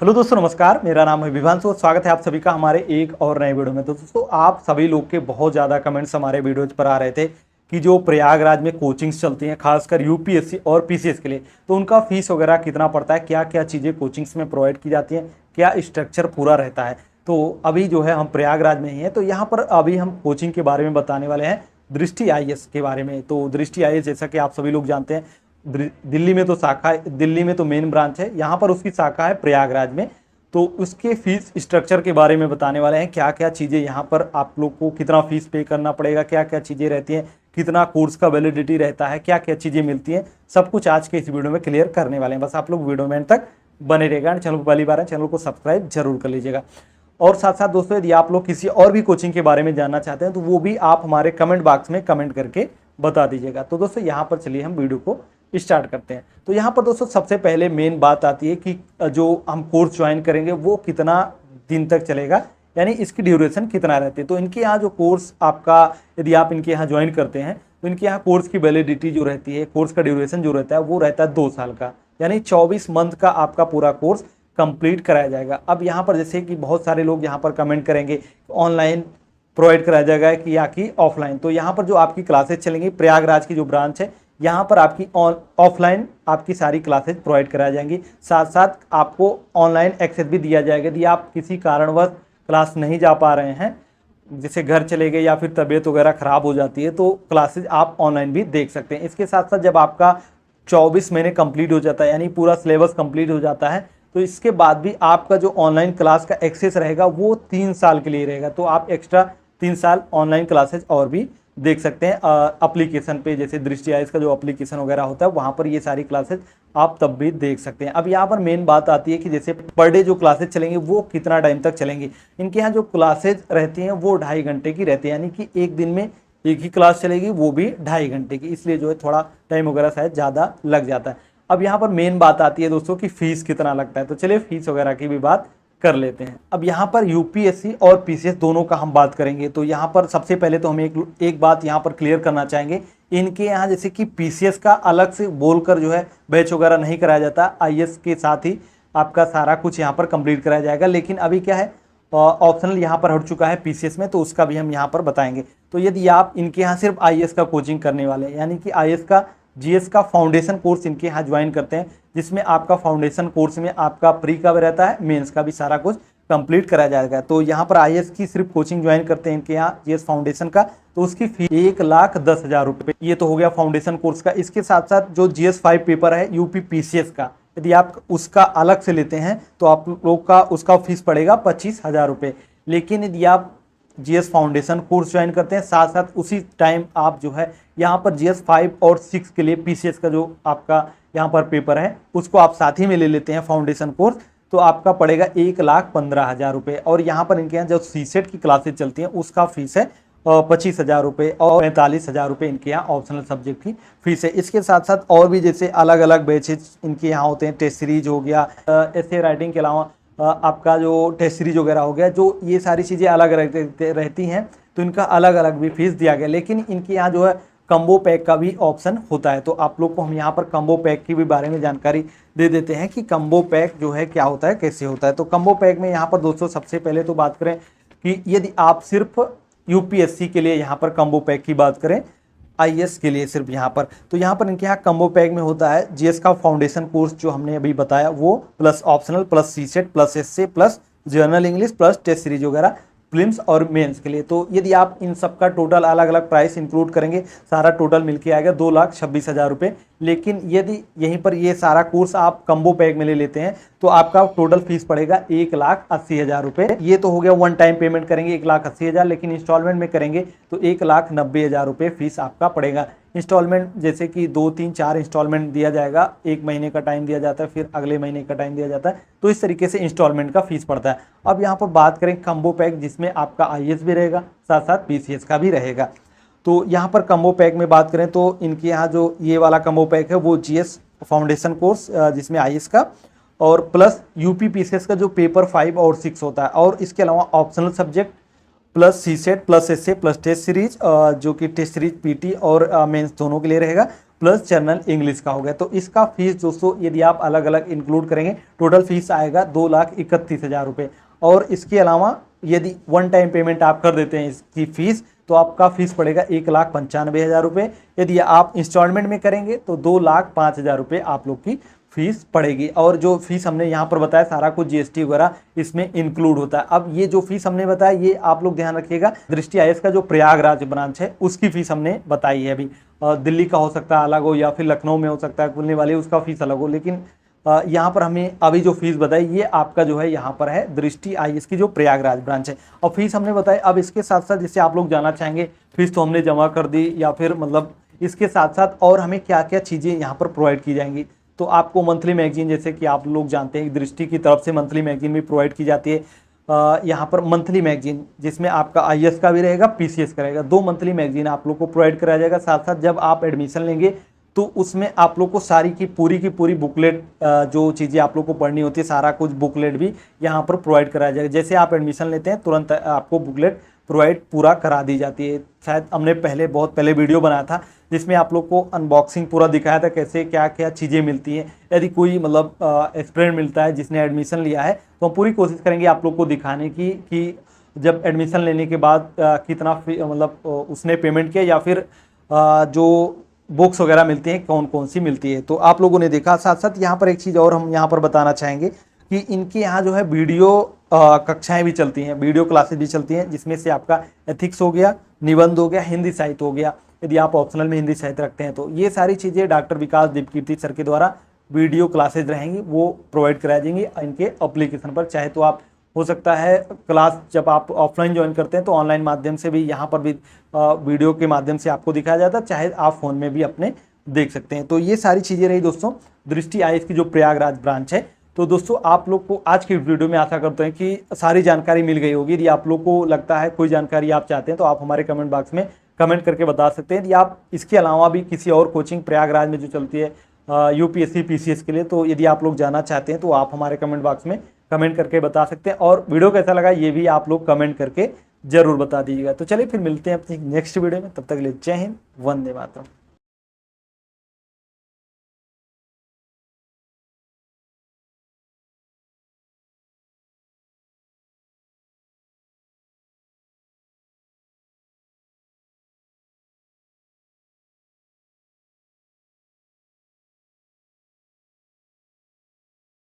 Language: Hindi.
हेलो दोस्तों, नमस्कार। मेरा नाम है विभांशु और स्वागत है आप सभी का हमारे एक और नए वीडियो में। तो दोस्तों, आप सभी लोग के बहुत ज़्यादा कमेंट्स हमारे वीडियोज पर आ रहे थे कि जो प्रयागराज में कोचिंग्स चलती हैं, खासकर यूपीएससी और पीसीएस के लिए, तो उनका फीस वगैरह कितना पड़ता है, क्या क्या चीज़ें कोचिंग्स में प्रोवाइड की जाती हैं, क्या स्ट्रक्चर पूरा रहता है। तो अभी जो है हम प्रयागराज में ही हैं, तो यहाँ पर अभी हम कोचिंग के बारे में बताने वाले हैं, दृष्टि आईएएस के बारे में। तो दृष्टि आईएएस, जैसा कि आप सभी लोग जानते हैं, दिल्ली में तो शाखा, दिल्ली में तो मेन ब्रांच है, यहाँ पर उसकी शाखा है प्रयागराज में। तो उसके फीस स्ट्रक्चर के बारे में बताने वाले हैं, क्या क्या चीज़ें यहाँ पर आप लोग को, कितना फीस पे करना पड़ेगा, क्या क्या चीज़ें रहती हैं, कितना कोर्स का वैलिडिटी रहता है, क्या क्या चीज़ें मिलती हैं, सब कुछ आज के इस वीडियो में क्लियर करने वाले हैं। बस आप लोग वीडियो में एंड तक बने रहेगा। चैनल को पहली बार है, चैनल को सब्सक्राइब जरूर कर लीजिएगा। और साथ साथ दोस्तों, यदि आप लोग किसी और भी कोचिंग के बारे में जानना चाहते हैं तो वो भी आप हमारे कमेंट बॉक्स में कमेंट करके बता दीजिएगा। तो दोस्तों, यहाँ पर चलिए हम वीडियो को स्टार्ट करते हैं। तो यहाँ पर दोस्तों सबसे पहले मेन बात आती है कि जो हम कोर्स ज्वाइन करेंगे वो कितना दिन तक चलेगा, यानी इसकी ड्यूरेशन कितना रहती है। तो इनके यहाँ जो कोर्स आपका, यदि आप इनके यहाँ ज्वाइन करते हैं तो इनके यहाँ कोर्स की वैलिडिटी जो रहती है, कोर्स का ड्यूरेशन जो रहता है वो रहता है 2 साल का, यानी 24 मंथ का आपका पूरा कोर्स कंप्लीट कराया जाएगा। अब यहाँ पर जैसे कि बहुत सारे लोग यहाँ पर कमेंट करेंगे ऑनलाइन प्रोवाइड कराया जाएगा कि या कि ऑफलाइन। तो यहाँ पर जो आपकी क्लासेस चलेंगी, प्रयागराज की जो ब्रांच है, यहाँ पर आपकी ऑफलाइन आपकी सारी क्लासेस प्रोवाइड कराई जाएंगी। साथ साथ आपको ऑनलाइन एक्सेस भी दिया जाएगा। यदि आप किसी कारणवश क्लास नहीं जा पा रहे हैं, जैसे घर चले गए या फिर तबीयत वगैरह ख़राब हो जाती है, तो क्लासेज आप ऑनलाइन भी देख सकते हैं। इसके साथ साथ जब आपका 24 महीने कंप्लीट हो जाता है, यानी पूरा सिलेबस कंप्लीट हो जाता है, तो इसके बाद भी आपका जो ऑनलाइन क्लास का एक्सेस रहेगा वो 3 साल के लिए रहेगा। तो आप एक्स्ट्रा 3 साल ऑनलाइन क्लासेज और भी देख सकते हैं एप्लीकेशन पे, जैसे दृष्टि आईएएस का जो एप्लीकेशन वगैरह होता है वहाँ पर ये सारी क्लासेज आप तब भी देख सकते हैं। अब यहाँ पर मेन बात आती है कि जैसे पर डे जो क्लासेज चलेंगे वो कितना टाइम तक चलेंगे। इनके यहाँ जो क्लासेज रहती हैं वो 2.5 घंटे की रहती है, यानी कि एक दिन में एक ही क्लास चलेगी, वो भी 2.5 घंटे की, इसलिए जो है थोड़ा टाइम वगैरह शायद ज़्यादा लग जाता है। अब यहाँ पर मेन बात आती है दोस्तों कि फीस कितना लगता है। तो चलिए फीस वगैरह की भी बात कर लेते हैं। अब यहाँ पर यूपीएससी और पीसीएस दोनों का हम बात करेंगे। तो यहाँ पर सबसे पहले तो हम एक बात यहाँ पर क्लियर करना चाहेंगे, इनके यहाँ जैसे कि पीसीएस का अलग से बोलकर जो है बैच वगैरह नहीं कराया जाता, आईएएस के साथ ही आपका सारा कुछ यहाँ पर कंप्लीट कराया जाएगा। लेकिन अभी क्या है, ऑप्शनल यहाँ पर हट चुका है पीसीएस में, तो उसका भी हम यहाँ पर बताएंगे। तो यदि आप इनके यहाँ सिर्फ आईएएस का कोचिंग करने वाले हैं, यानी कि आईएएस का जीएस का फाउंडेशन कोर्स इनके यहाँ ज्वाइन करते हैं, जिसमें आपका फाउंडेशन कोर्स में आपका प्री का भी रहता है, मेंस का भी सारा कुछ कंप्लीट कराया जाएगा। तो यहाँ पर आईएएस की सिर्फ कोचिंग ज्वाइन करते हैं इनके यहाँ जीएस फाउंडेशन का, तो उसकी फीस 1,10,000 रुपये। ये तो हो गया फाउंडेशन कोर्स का। इसके साथ साथ जो जीएस 5 पेपर है यूपी पीसीएस का, यदि आप उसका अलग से लेते हैं तो आप लोग का उसका फीस पड़ेगा 25,000 रुपये। लेकिन यदि आप जीएस फाउंडेशन कोर्स ज्वाइन करते हैं, साथ साथ उसी टाइम आप जो है यहाँ पर जीएस 5 और 6 के लिए पीसीएस का जो आपका यहाँ पर पेपर है उसको आप साथ ही में ले लेते हैं फाउंडेशन कोर्स, तो आपका पड़ेगा 1,15,000 रुपये। और यहाँ पर इनके यहाँ जो सीसेट की क्लासेज चलती हैं उसका फीस है 25,000 रुपये और 45,000 रुपये इनके यहाँ ऑप्शनल सब्जेक्ट की फीस है। इसके साथ साथ और भी जैसे अलग अलग बैचेज इनके यहाँ होते हैं, टेस्ट सीरीज हो गया, ऐसे राइटिंग के अलावा आपका जो टेस्ट सीरीज वगैरह हो गया, जो ये सारी चीज़ें अलग रहती हैं, तो इनका अलग अलग भी फीस दिया गया। लेकिन इनके यहाँ जो है कम्बो पैक का भी ऑप्शन होता है। तो आप लोग को हम यहाँ पर कम्बो पैक की भी बारे में जानकारी दे देते हैं कि कम्बो पैक जो है क्या होता है, कैसे होता है। तो कम्बो पैक में यहाँ पर दोस्तों सबसे पहले तो बात करें कि यदि आप सिर्फ यूपीएससी के लिए यहाँ पर कम्बो पैक की बात करें, आईएएस के लिए सिर्फ यहाँ पर, तो यहाँ पर इनके यहाँ कम्बो पैक में होता है जीएस का फाउंडेशन कोर्स जो हमने अभी बताया वो, plus optional, plus CSAT, plus essay, plus general English, plus test series वगैरह प्रीलिम्स और मेंस के लिए। तो यदि आप इन सब का टोटल अलग अलग प्राइस इंक्लूड करेंगे, सारा टोटल मिलके आएगा 2,26,000 रुपये। लेकिन यदि यहीं पर ये सारा कोर्स आप कम्बो पैक में ले लेते हैं तो आपका टोटल फीस पड़ेगा 1,80,000 रुपये। ये तो हो गया वन टाइम पेमेंट करेंगे 1,80,000, लेकिन इंस्टॉलमेंट में करेंगे तो 1,90,000 रुपये फीस आपका पड़ेगा। इंस्टॉलमेंट जैसे कि 2, 3, 4 इंस्टॉलमेंट दिया जाएगा, 1 महीने का टाइम दिया जाता है, फिर अगले महीने का टाइम दिया जाता है, तो इस तरीके से इंस्टॉलमेंट का फीस पड़ता है। अब यहाँ पर बात करें कम्बो पैक, जिसमें आपका आईएएस भी रहेगा, साथ साथ पीसीएस का भी रहेगा। तो यहाँ पर कम्बो पैक में बात करें तो इनके यहाँ जो ये वाला कम्बो पैक है वो जीएस फाउंडेशन कोर्स जिसमें आईएएस का और प्लस यूपी पीसीएस का जो पेपर 5 और 6 होता है, और इसके अलावा optional subject plus CSAT, plus essay, plus test series, जो कि टेस्ट सीरीज पीटी और मेंस दोनों के लिए रहेगा, प्लस जनरल इंग्लिश का हो गया। तो इसका फीस दोस्तों यदि आप अलग अलग इंक्लूड करेंगे टोटल फीस आएगा 2,31,000 रुपये। और इसके अलावा यदि वन टाइम पेमेंट आप कर देते हैं इसकी फीस तो आपका फीस पड़ेगा 1,95,000 रुपये। यदि आप इंस्टॉलमेंट में करेंगे तो 2,05,000 रुपये आप लोग की फीस पड़ेगी। और जो फीस हमने यहाँ पर बताया सारा कुछ जीएसटी वगैरह इसमें इंक्लूड होता है। अब ये जो फीस हमने बताया ये आप लोग ध्यान रखिएगा, दृष्टि आईएएस का जो प्रयागराज ब्रांच है उसकी फीस हमने बताई है। अभी दिल्ली का हो सकता है अलग हो या फिर लखनऊ में हो सकता है खुलने वाली उसका फीस अलग हो, लेकिन यहाँ पर हमें अभी जो फीस बताई ये आपका जो है यहाँ पर है दृष्टि आईएएस की जो प्रयागराज ब्रांच है। और फीस हमने बताई। अब इसके साथ साथ जैसे आप लोग जानना चाहेंगे फीस तो हमने जमा कर दी या फिर मतलब इसके साथ साथ और हमें क्या क्या चीज़ें यहाँ पर प्रोवाइड की जाएंगी। तो आपको मंथली मैगजीन, जैसे कि आप लोग जानते हैं दृष्टि की तरफ से मंथली मैगजीन भी प्रोवाइड की जाती है। यहाँ पर मंथली मैगजीन जिसमें आपका आईएएस का भी रहेगा पीसीएस का रहेगा, 2 मंथली मैगजीन आप लोग को प्रोवाइड कराया जाएगा। साथ साथ जब आप एडमिशन लेंगे तो उसमें आप लोग को सारी की पूरी बुकलेट जो चीज़ें आप लोग को पढ़नी होती है सारा कुछ बुकलेट भी यहाँ पर प्रोवाइड कराया जाएगा। जैसे आप एडमिशन लेते हैं तुरंत आपको बुकलेट प्रोवाइड पूरा करा दी जाती है। शायद हमने बहुत पहले वीडियो बनाया था जिसमें आप लोग को अनबॉक्सिंग पूरा दिखाया था कैसे क्या क्या चीज़ें मिलती हैं। यदि कोई मतलब स्टूडेंट मिलता है जिसने एडमिशन लिया है तो हम पूरी कोशिश करेंगे आप लोग को दिखाने की कि जब एडमिशन लेने के बाद कितना मतलब उसने पेमेंट किया या फिर जो बुक्स वगैरह मिलती हैं कौन कौन सी मिलती है। तो आप लोगों ने देखा। साथ साथ यहाँ पर एक चीज़ और हम यहाँ पर बताना चाहेंगे कि इनके यहाँ जो है वीडियो कक्षाएं भी चलती हैं, वीडियो क्लासेस भी चलती हैं, जिसमें से आपका एथिक्स हो गया, निबंध हो गया, हिंदी साहित्य हो गया। यदि आप ऑप्शनल में हिंदी साहित्य रखते हैं तो ये सारी चीज़ें डॉक्टर विकास दीपकीर्ति सर के द्वारा वीडियो क्लासेज रहेंगी वो प्रोवाइड कराई जाएंगी इनके एप्लीकेशन पर। चाहे तो आप हो सकता है क्लास जब आप ऑफलाइन ज्वाइन करते हैं तो ऑनलाइन माध्यम से भी यहाँ पर भी वीडियो के माध्यम से आपको दिखाया जाता है, चाहे आप फ़ोन में भी अपने देख सकते हैं। तो ये सारी चीज़ें रही दोस्तों दृष्टि आईएएस की जो प्रयागराज ब्रांच है। तो दोस्तों आप लोग को आज की वीडियो में आशा करते हैं कि सारी जानकारी मिल गई होगी। यदि आप लोग को लगता है कोई जानकारी आप चाहते हैं तो आप हमारे कमेंट बॉक्स में कमेंट करके बता सकते हैं। यदि आप इसके अलावा भी किसी और कोचिंग प्रयागराज में जो चलती है यूपीएससी पीसीएस के लिए, तो यदि आप लोग जाना चाहते हैं तो आप हमारे कमेंट बॉक्स में कमेंट करके बता सकते हैं। और वीडियो कैसा लगा ये भी आप लोग कमेंट करके जरूर बता दीजिएगा। तो चलिए फिर मिलते हैं अपनी नेक्स्ट वीडियो में, तब तक के लिए जय हिंद, वंदे मातरम।